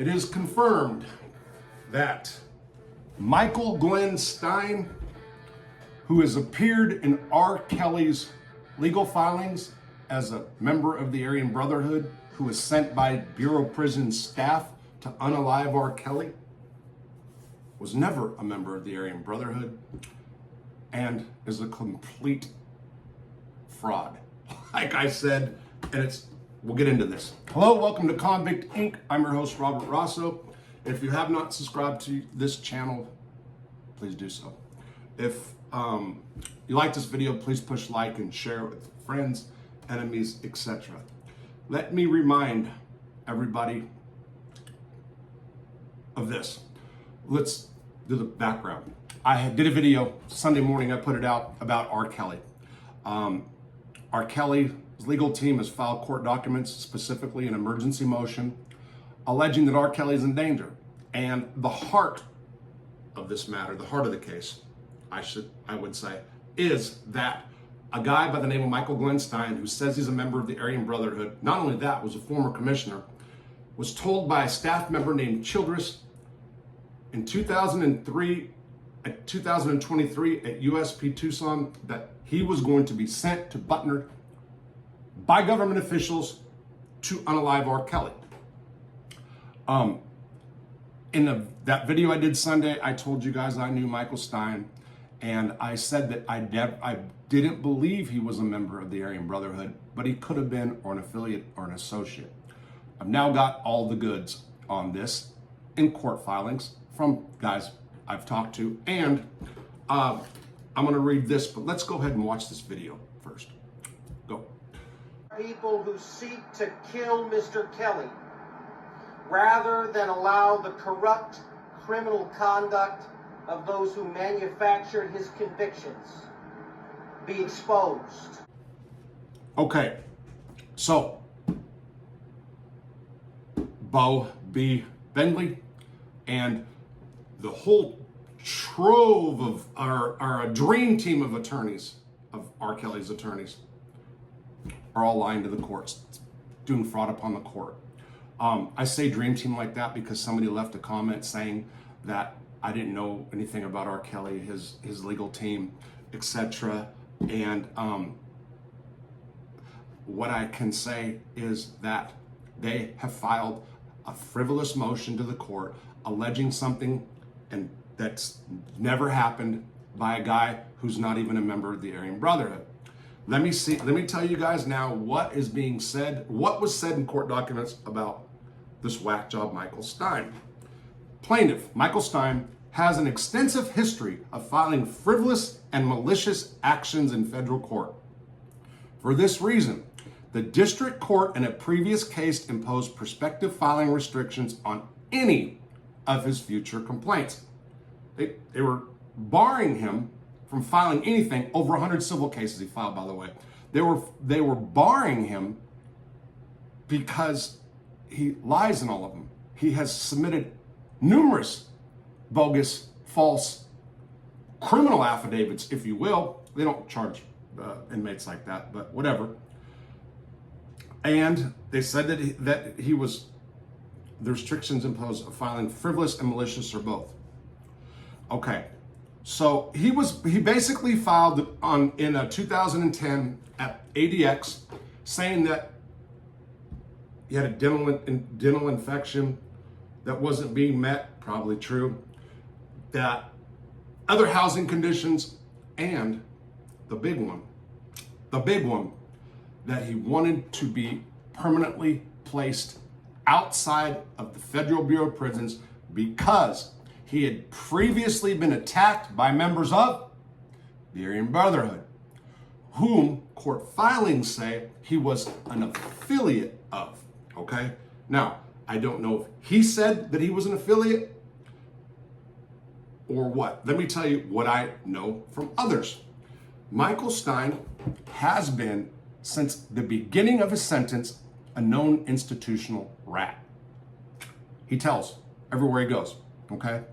It is confirmed that MiKael Glenn Stine, who has appeared in R. Kelly's legal filings as a member of the Aryan Brotherhood, who was sent by Bureau of Prison staff to unalive R. Kelly, was never a member of the Aryan Brotherhood and is a complete fraud. Like I said, and we'll get into this. Hello, welcome to Convict Inc. I'm your host, Robert Rosso. If you have not subscribed to this channel, please do so. If you like this video, please push like and share it with friends, enemies, etc. Let me remind everybody of this. Let's do the background. I did a video Sunday morning, I put it out about R. Kelly. R. Kelly's legal team has filed court documents, specifically an emergency motion, alleging that R. Kelly is in danger. And the heart of this matter, the heart of the case, I would say, is that a guy by the name of MiKael Glenn Stine, who says he's a member of the Aryan Brotherhood, not only that, was a former commissioner, was told by a staff member named Childress in 2023 at 2023 at USP Tucson that he was going to be sent to Butner by government officials to unalive R. Kelly. In that video I did Sunday, I told you guys I knew MiKael Stine, and I said that I didn't believe he was a member of the Aryan Brotherhood, but he could have been, or an affiliate, or an associate. I've now got all the goods on this in court filings from guys I've talked to, and I'm going to read this, but let's go ahead and watch this video first. Go. People who seek to kill Mr. Kelly rather than allow the corrupt criminal conduct of those who manufactured his convictions be exposed. Okay, so Bo B. Bentley and the whole trove of our dream team of attorneys, of R. Kelly's attorneys, are all lying to the courts, doing fraud upon the court. I say dream team like that because somebody left a comment saying that I didn't know anything about R. Kelly, his legal team, etc. And what I can say is that they have filed a frivolous motion to the court alleging something and that's never happened by a guy who's not even a member of the Aryan Brotherhood. Let me tell you guys now what is being said, what was said in court documents about this whack job MiKael Stine. Plaintiff MiKael Stine has an extensive history of filing frivolous and malicious actions in federal court. For this reason, the district court in a previous case imposed prospective filing restrictions on any of his future complaints. They were barring him from filing anything. Over 100 civil cases he filed, by the way. They were barring him because he lies in all of them. He has submitted numerous bogus, false criminal affidavits, if you will. They don't charge inmates like that, but whatever. And they said that he was, the restrictions imposed of filing frivolous and malicious or both. Okay, so he basically filed in 2010 at ADX saying that he had a dental infection that wasn't being met, probably true, that other housing conditions, and the big one, that he wanted to be permanently placed outside of the Federal Bureau of Prisons because he had previously been attacked by members of the Aryan Brotherhood, whom court filings say he was an affiliate of, okay? Now, I don't know if he said that he was an affiliate or what. Let me tell you what I know from others. MiKael Stine has been, since the beginning of his sentence, a known institutional rat. He tells everywhere he goes, okay?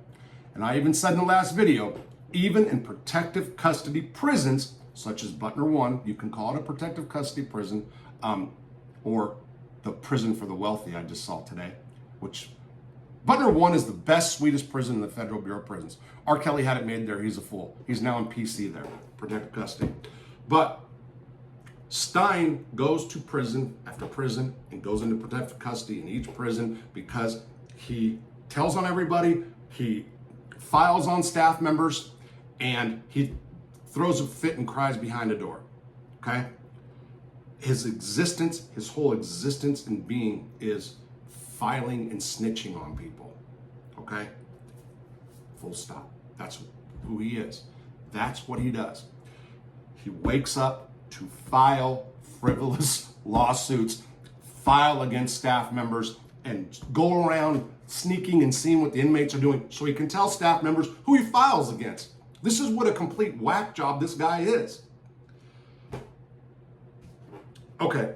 And I even said in the last video, even in protective custody prisons, such as Butner 1, you can call it a protective custody prison, or the prison for the wealthy I just saw today, which Butner 1 is the best, sweetest prison in the Federal Bureau of Prisons. R. Kelly had it made there. He's a fool. He's now in PC there, protective custody. But Stein goes to prison after prison and goes into protective custody in each prison because he tells on everybody, he files on staff members, and he throws a fit and cries behind a door, okay? His existence, his whole existence and being is filing and snitching on people, okay? Full stop. That's who he is. That's what he does. He wakes up to file frivolous lawsuits, file against staff members, and go around sneaking and seeing what the inmates are doing so he can tell staff members who he files against. This is what a complete whack job this guy is. Okay,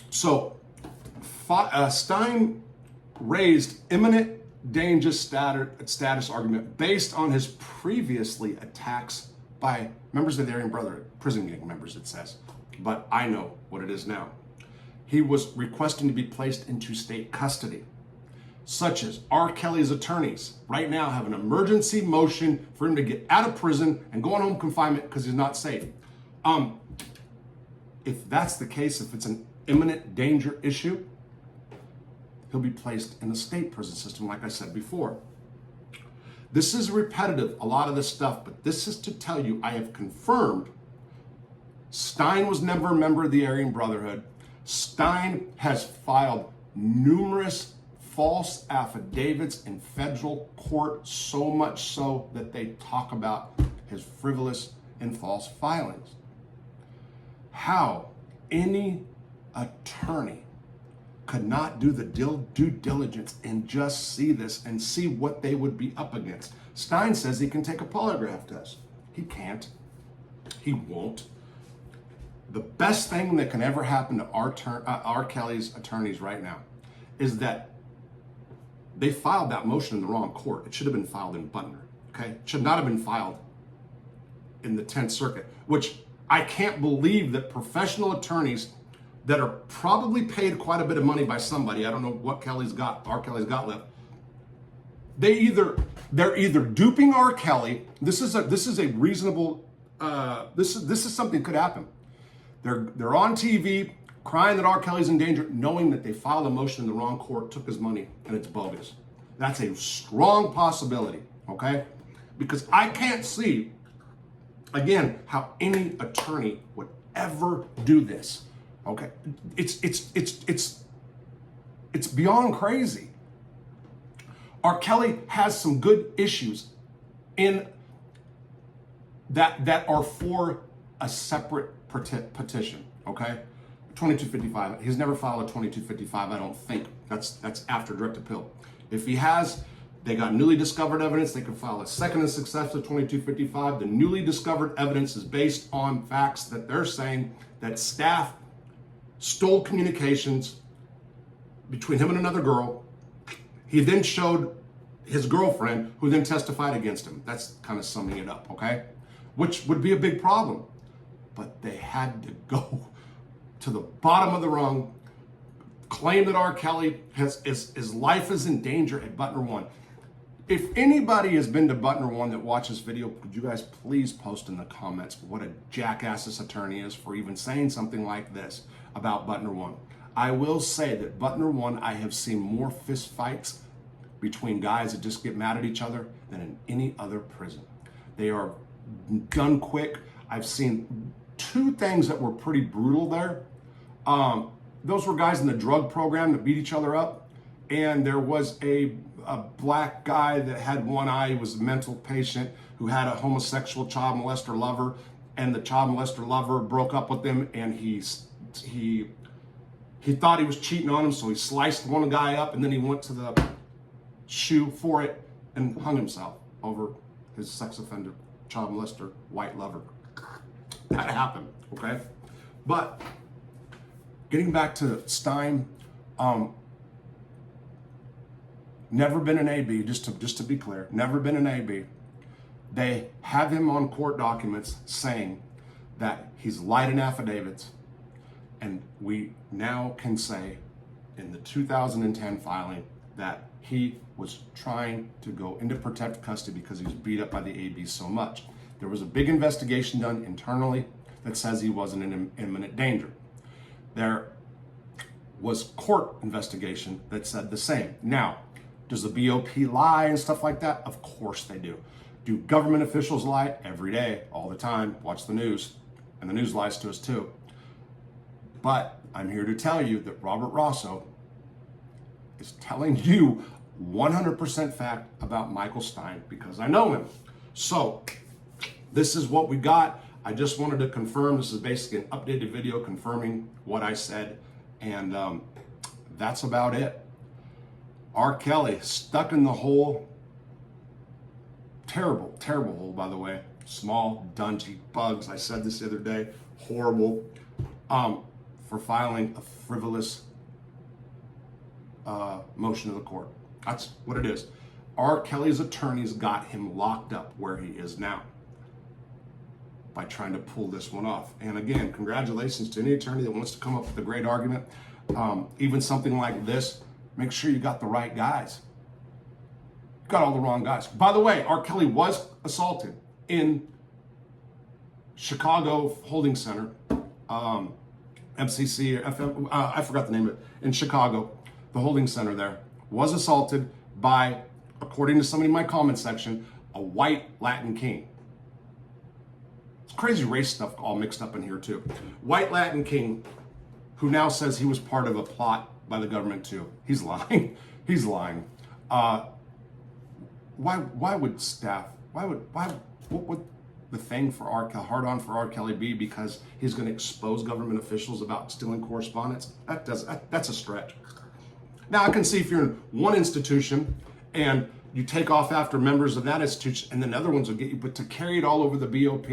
so Stein raised imminent danger status argument based on his previously attacks by members of the Aryan Brotherhood, prison gang members, it says. But I know what it is now. He was requesting to be placed into state custody, such as R. Kelly's attorneys right now have an emergency motion for him to get out of prison and go on home confinement because he's not safe. If that's the case, if it's an imminent danger issue, he'll be placed in the state prison system, like I said before. This is repetitive, a lot of this stuff, but this is to tell you I have confirmed Stein was never a member of the Aryan Brotherhood. Stein has filed numerous false affidavits in federal court, so much so that they talk about his frivolous and false filings. How any attorney could not do the due diligence and just see this and see what they would be up against. Stein says he can take a polygraph test. He can't. He won't. The best thing that can ever happen to R. Kelly's attorneys right now is that they filed that motion in the wrong court. It should have been filed in Butner, okay? It should not have been filed in the 10th Circuit, which I can't believe that professional attorneys that are probably paid quite a bit of money by somebody, I don't know what R. Kelly's got left, they're either duping R. Kelly. This is a reasonable. This is something that could happen. They're on TV crying that R. Kelly's in danger, knowing that they filed a motion in the wrong court, took his money, and it's bogus. That's a strong possibility, okay? Because I can't see, again, how any attorney would ever do this. Okay, it's beyond crazy. R. Kelly has some good issues in that are for a separate petition. Okay, 2255. He's never filed a 2255. I don't think that's after direct appeal. If he has, they got newly discovered evidence. They can file a second and successive 2255. The newly discovered evidence is based on facts that they're saying that staff stole communications between him and another girl. He then showed his girlfriend, who then testified against him. That's kind of summing it up, okay? Which would be a big problem. But they had to go to the bottom of the rung, claim that R. Kelly his life is in danger at Butner 1. If anybody has been to Butner 1 that watches video, could you guys please post in the comments what a jackass this attorney is for even saying something like this about Butner 1. I will say that Butner 1, I have seen more fist fights between guys that just get mad at each other than in any other prison. They are done quick. I've seen two things that were pretty brutal there. Those were guys in the drug program that beat each other up. And there was a black guy that had one eye. He was a mental patient who had a homosexual child molester lover. And the child molester lover broke up with him, and he thought he was cheating on him, so he sliced one guy up, and then he went to the shoe for it and hung himself over his sex offender, child molester, white lover. That happened, okay? But getting back to Stein, never been an AB, just to be clear, never been an AB. They have him on court documents saying that he's lied in affidavits, and we now can say in the 2010 filing that he was trying to go into protective custody because he was beat up by the AB so much. There was a big investigation done internally that says he wasn't in imminent danger. There was court investigation that said the same. Now, does the BOP lie and stuff like that? Of course they do. Do government officials lie? Every day, all the time. Watch the news, and the news lies to us too. But I'm here to tell you that Robert Rosso is telling you 100% fact about MiKael Stine because I know him. So this is what we got. I just wanted to confirm. This is basically an updated video confirming what I said, and that's about it. R. Kelly stuck in the hole. Terrible, terrible hole, by the way. Small, dungy bugs. I said this the other day. Horrible. For filing a frivolous motion to the court. That's what it is. R. Kelly's attorneys got him locked up where he is now by trying to pull this one off. And again, congratulations to any attorney that wants to come up with a great argument. Even something like this, make sure you got the right guys. You got all the wrong guys. By the way, R. Kelly was assaulted in Chicago Holding Center, MCC or FM, I forgot the name of it, in Chicago. The holding center there was assaulted by, according to somebody in my comment section, a white Latin king. It's crazy race stuff all mixed up in here too. White Latin king who now says he was part of a plot by the government too. He's lying. He's lying. Why would staff, what would the thing for hard on for R. Kelly be because he's going to expose government officials about stealing correspondence? That's a stretch. Now I can see if you're in one institution and you take off after members of that institution and then other ones will get you, but to carry it all over the BOP,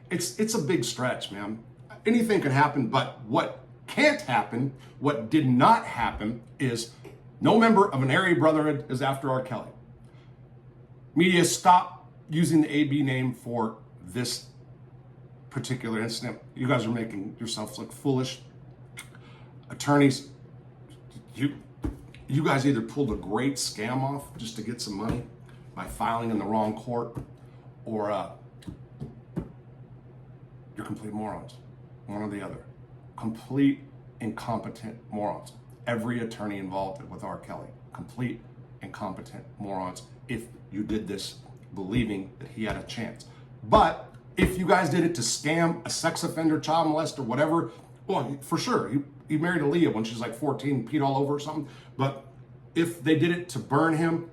it's a big stretch, man. Anything can happen, but what can't happen, what did not happen is no member of an Aryan Brotherhood is after R. Kelly. Media, stop using the AB name for this particular incident. You guys are making yourselves look foolish. Attorneys, you guys either pulled a great scam off just to get some money by filing in the wrong court, or you're complete morons. One or the other. Complete incompetent morons. Every attorney involved with R. Kelly. Complete incompetent morons if you did this believing that he had a chance. But if you guys did it to scam a sex offender, child molester, whatever, well, for sure, he married Aaliyah when she was like 14, peed all over or something. But if they did it to burn him,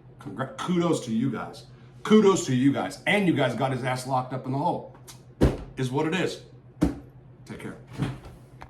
kudos to you guys. Kudos to you guys. And you guys got his ass locked up in the hole. Is what it is. Take care.